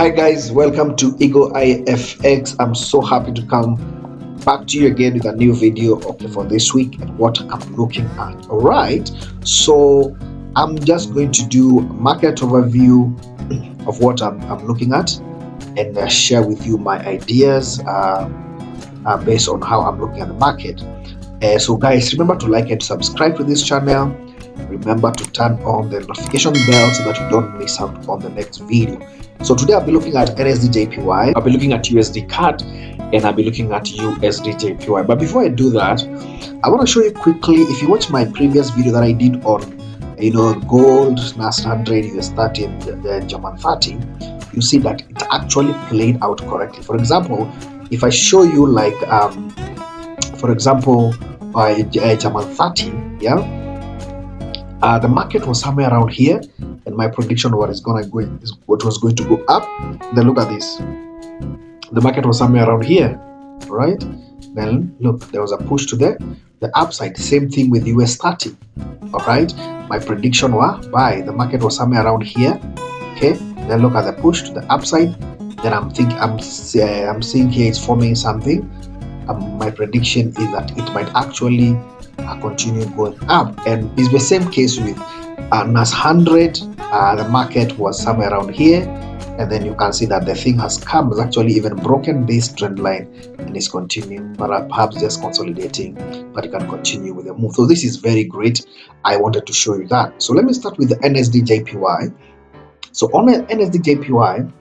Hi guys, welcome to Ego IFX. I'm so happy to come back to you again with a new video for this week and what I'm looking at. All right, so I'm just going to do a market overview of what I'm looking at and share with you my ideas based on how I'm looking at the market. So guys, remember to like and subscribe to this channel. Remember to turn on the notification bell so that you don't miss out on the next video. So today I'll be looking at Nzdjpy, I'll be looking at Usdcad, and I'll be looking at Usdjpy. But before I do that, I want to show you quickly, if you watch my previous video that I did on gold, Nzdusd 100, US30 and the German 30, you see that it actually played out correctly. For example, if I show you like for example by German 30, yeah, the market was somewhere around here, and my prediction of what was going to go up. Then look at this, the market was somewhere around here, right? Then look, there was a push to the upside. Same thing with US30. All right, my prediction was buy. The market was somewhere around here. Okay, then look at the push to the upside. Then I'm seeing here it's forming something. My prediction is that it might actually continue going up, and it's the same case with Nzdusd 100. The market was somewhere around here, and then you can see that the thing has actually even broken this trend line and is continuing, but perhaps just consolidating, but it can continue with the move. So this is very great. I wanted to show you that. So let me start with the Nzdjpy. So on the Nzdjpy,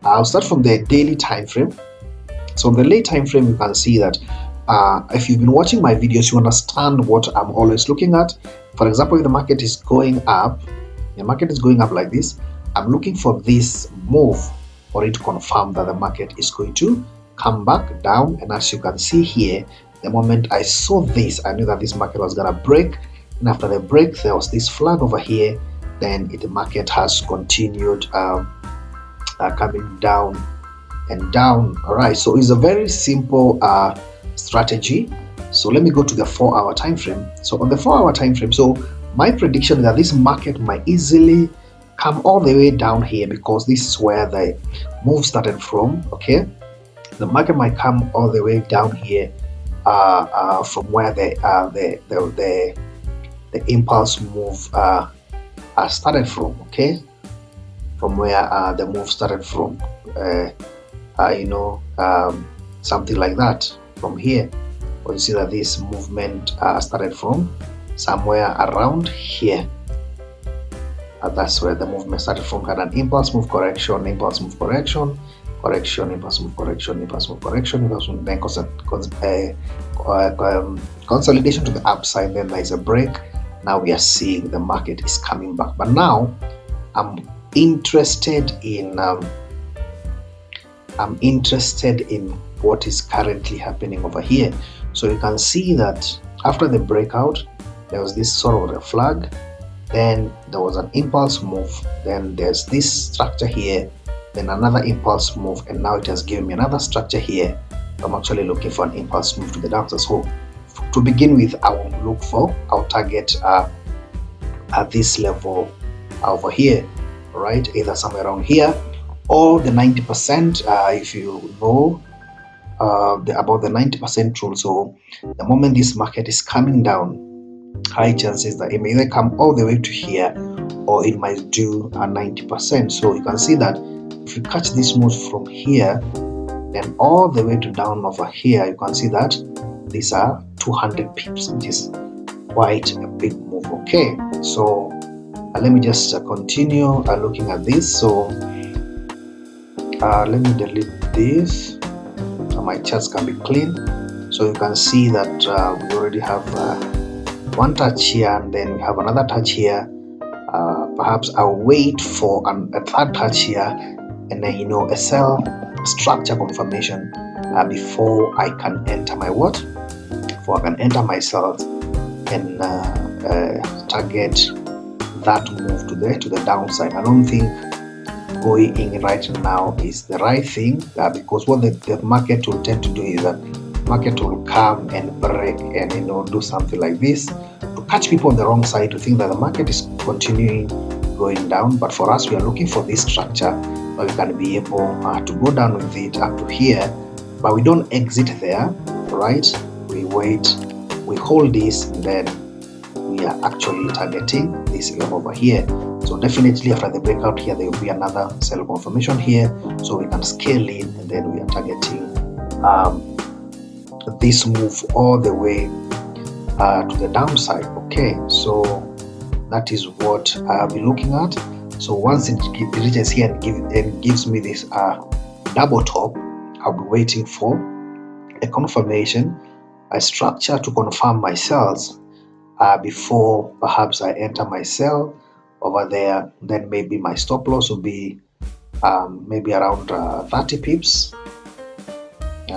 I'll start from the daily time frame. So on the late time frame, you can see that if you've been watching my videos, you understand what I'm always looking at. For example, if the market is going up, like this, I'm looking for this move for it to confirm that the market is going to come back down. And as you can see here, the moment I saw this, I knew that this market was gonna break, and after the break there was this flag over here. Then the market has continued coming down and down. All right, so it's a very simple strategy. So let me go to the 4-hour time frame. So on the 4-hour time frame, so my prediction is that this market might easily come all the way down here, because this is where the move started from. Okay, the market might come all the way down here from where the impulse move started from. Okay, from where the move started from, something like that. From here, you see that this movement started from somewhere around here. That's where the movement started from. Had an impulse move, correction, impulse move, correction, correction, impulse move, correction, impulse move, correction, impulse move, then consolidation to the upside. Then there is a break. Now we are seeing the market is coming back. But now I'm interested in what is currently happening over here. So you can see that after the breakout, there was this sort of a flag, then there was an impulse move, then there's this structure here, then another impulse move, and now it has given me another structure here. I'm actually looking for an impulse move to the downside. So to begin with, I'll target at this level over here, right? Either somewhere around here or the 90%, if you know about the 90% rule. So the moment this market is coming down, high chances that it may either come all the way to here, or it might do a 90%. So you can see that if you catch this move from here, then all the way to down over here, you can see that these are 200 pips, which is quite a big move. Okay, so let me just continue looking at this. So let me delete this so my charts can be clean. So you can see that we already have one touch here, and then we have another touch here. Perhaps I'll wait for a third touch here, and then a sell structure confirmation before I can enter my before I can enter my sales and target that move to the downside. I don't think going in right now is the right thing, because what the market will tend to do is that market will come and break and do something like this to catch people on the wrong side, to think that the market is continuing going down. But for us, we are looking for this structure we can be able to go down with it up to here, but we don't exit there, right? We wait, we hold this, and then we are actually targeting this level over here. So definitely after the breakout here, there will be another sell confirmation here, so we can scale in, and then we are targeting this move all the way to the downside. Okay, so that is what I'll be looking at. So once it reaches here and gives me this double top, I'll be waiting for a confirmation, a structure to confirm my sells before perhaps I enter my sell over there. Then maybe my stop loss will be maybe around 30 pips,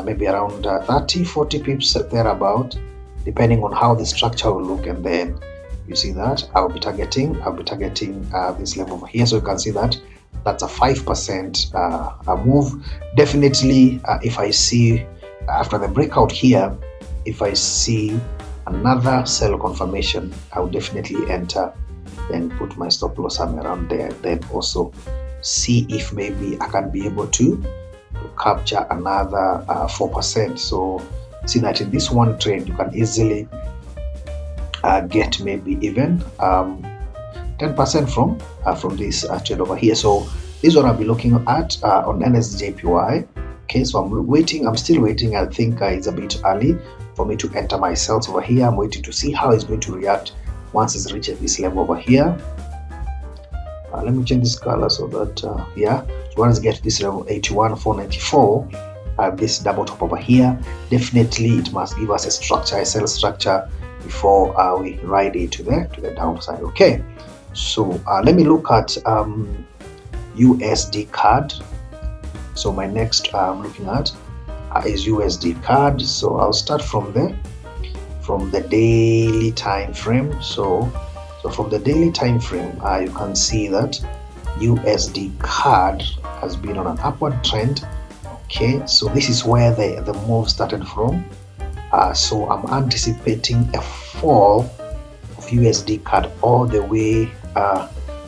maybe around 30-40 pips thereabout, depending on how the structure will look. And then you see that I'll be targeting this level over here. So you can see that that's a 5% move. Definitely if I see after the breakout here, if I see another sell confirmation, I will definitely enter and put my stop loss somewhere around there, then also see if maybe I can be able to capture another 4%. So see that in this one trade you can easily get maybe even 10% from this trade over here. So this is what I'll be looking at on Nzdjpy. Okay, so I'm still waiting. I think it's a bit early for me to enter my sales over here. I'm waiting to see how it's going to react once it reaches this level over here. Let me change this color so that yeah, so once it gets this level 81,494, this double top over here, definitely it must give us a structure, a sell structure, before we ride it to the downside. Okay, so let me look at Usdcad. So my next I'm looking at is Usdcad. So I'll start from the daily time frame. So from the daily time frame, you can see that Usdcad has been on an upward trend. Okay, so this is where the move started from. So I'm anticipating a fall of Usdcad all the way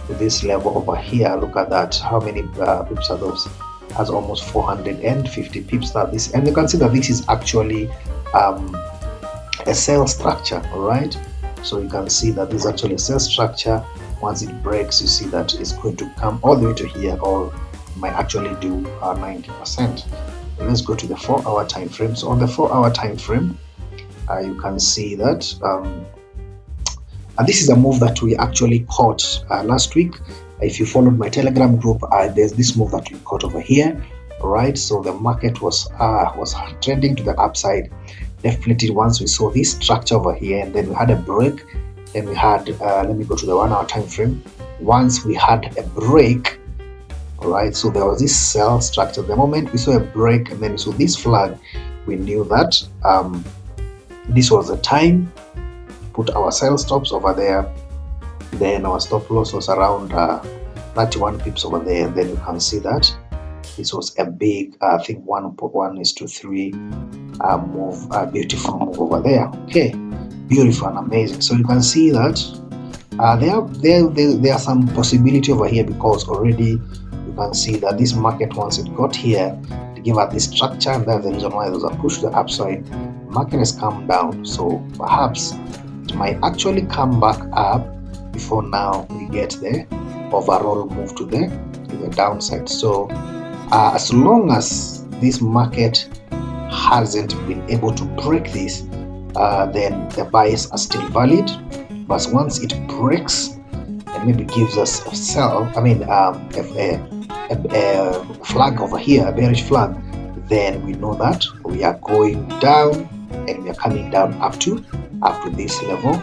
to this level over here. Look at that. How many pips are those? Has almost 450 pips that this, and you can see that this is actually a sell structure. All right, so you can see that this is actually a sell structure. Once it breaks, you see that it's going to come all the way to here, or might actually do 90%. Let's go to the 4-hour time frame. So on the 4-hour time frame, you can see that and this is a move that we actually caught last week. If you followed my Telegram group, there's this move that we caught over here, right? So the market was trending to the upside. Definitely once we saw this structure over here, and then we had a break, then we had let me go to the 1-hour time frame. Once we had a break, all right, so there was this sell structure. The moment we saw a break and then we saw this flag, we knew that this was the time to put our sell stops over there. Then our stop loss was around 31 pips over there, and then you can see that this was a big I think 1:3 move, a beautiful move over there. Okay, beautiful and amazing. So you can see that there are some possibility over here, because already you can see that this market, once it got here, to give us this structure, and that's the reason why there's a push to the upside. The market has come down, so perhaps it might actually come back up before now we get the overall move to the downside. So as long as this market hasn't been able to break this, then the buys are still valid. But once it breaks and maybe gives us a sell, I mean a flag over here, a bearish flag, then we know that we are going down, and we are coming down up to this level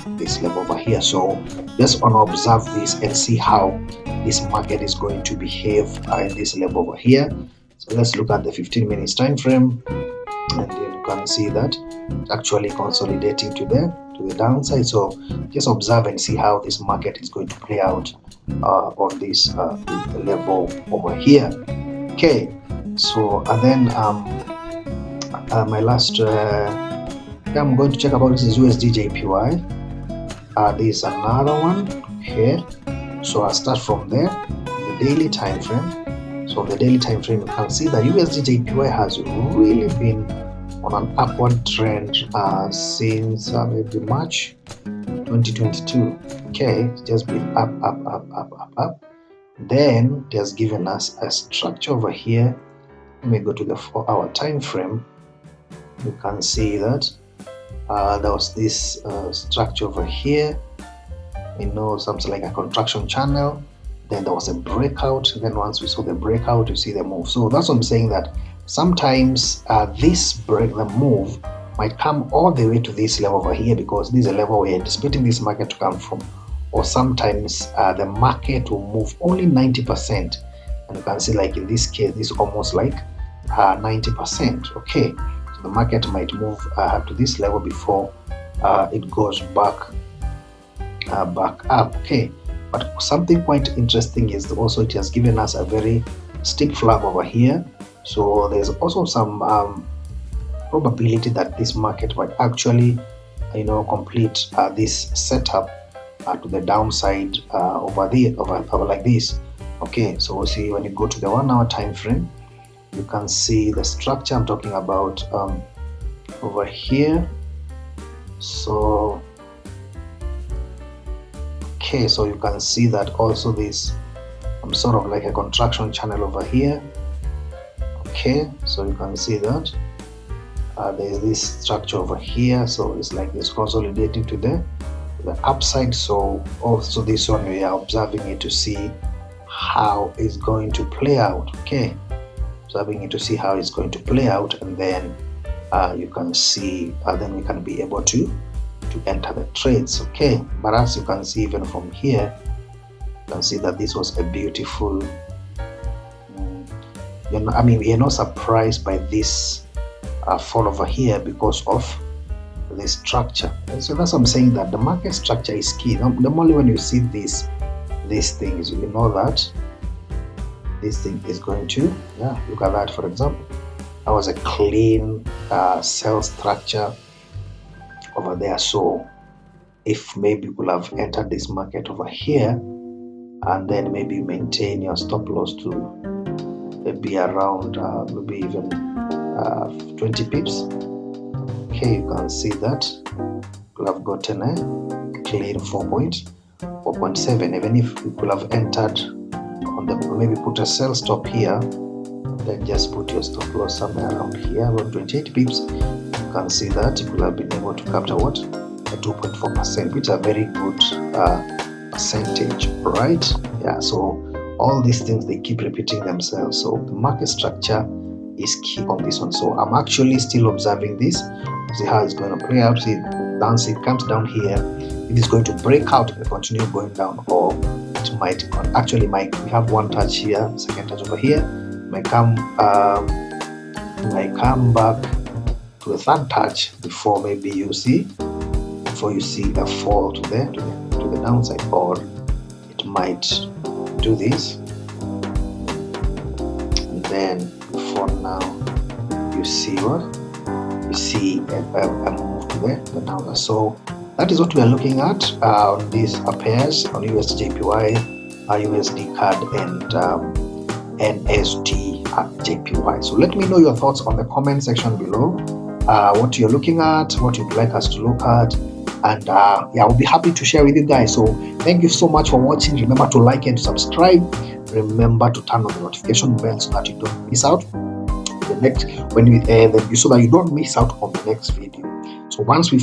over here. So just want to observe this and see how this market is going to behave in this level over here. So let's look at the 15 minutes time frame, and then you can see that it's actually consolidating to the downside. So just observe and see how this market is going to play out on this level over here. Okay, so and then my last I'm going to check about this is Usdjpy. There is another one here, so I'll start from there, the daily time frame. So So on the daily time frame, you can see that Usdjpy has really been on an upward trend since maybe March 2022. Okay, it's just been up, up, up, up, up, up. Then it has given us a structure over here. Let me go to the 4-hour time frame. You can see that there was this structure over here, something like a contraction channel. Then there was a breakout. Then once we saw the breakout, you see the move. So that's what I'm saying, that sometimes the move might come all the way to this level over here, because this is a level we're anticipating this market to come from. Or sometimes the market will move only 90%, and you can see, like in this case, this is almost like 90%. Okay, so the market might move to this level before it goes back up. Okay, but something quite interesting is also it has given us a very steep flag over here. So there's also some probability that this market might actually complete this setup to the downside over like this. Okay, so we'll see when you go to the 1-hour time frame, you can see the structure I'm talking about over here. So okay, so you can see that also this sort of like a contraction channel over here. Okay, so you can see that there's this structure over here, so it's like it's consolidating to the upside. So also this one, we are observing it to see how it's going to play out. Okay, observing it to see how it's going to play out, and then you can see then we can be able to enter the trades. Okay, but as you can see, even from here, you can see that this was a beautiful I mean, we are not surprised by this fall over here because of the structure. And so that's what I'm saying, that the market structure is key. Normally when you see these things, you know that this thing is going to, look at that. For example, that was a clean cell structure over there. So if maybe you could have entered this market over here, and then maybe maintain your stop loss to maybe around maybe even 20 pips. Okay, you can see that you could have gotten a clean 4.7. Even if you could have entered on the, maybe put a sell stop here, then just put your stop loss somewhere around here, about 28 pips. You can see that you could have been able to capture what, a 2.4%, which is a very good percentage, right? Yeah, so all these things, they keep repeating themselves. So the market structure is key on this one. So I'm actually still observing this, see how it's going to play out. See, once it comes down here, it is going to break out and continue going down, or it might actually we have one touch here, second touch over here, might come back to a third touch before maybe you see a fall to the downside, or it might do this, and then for now you see a move to the downside. So that is what we are looking at on these pairs, on Usdjpy, Usdcad, and Nzdusd. So let me know your thoughts on the comment section below, what you're looking at, what you'd like us to look at, and I'll be happy to share with you guys. So thank you so much for watching. Remember to like and subscribe. Remember to turn on the notification bell so that you don't miss out the next so that you don't miss out on the next video. So once we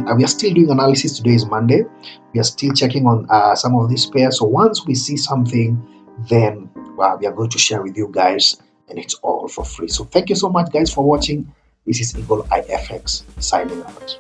are still doing analysis. Today is Monday. We are still checking on some of these pairs. So once we see something, then we are going to share with you guys, and it's all for free. So thank you so much, guys, for watching. This is Eagle Eye FX signing out.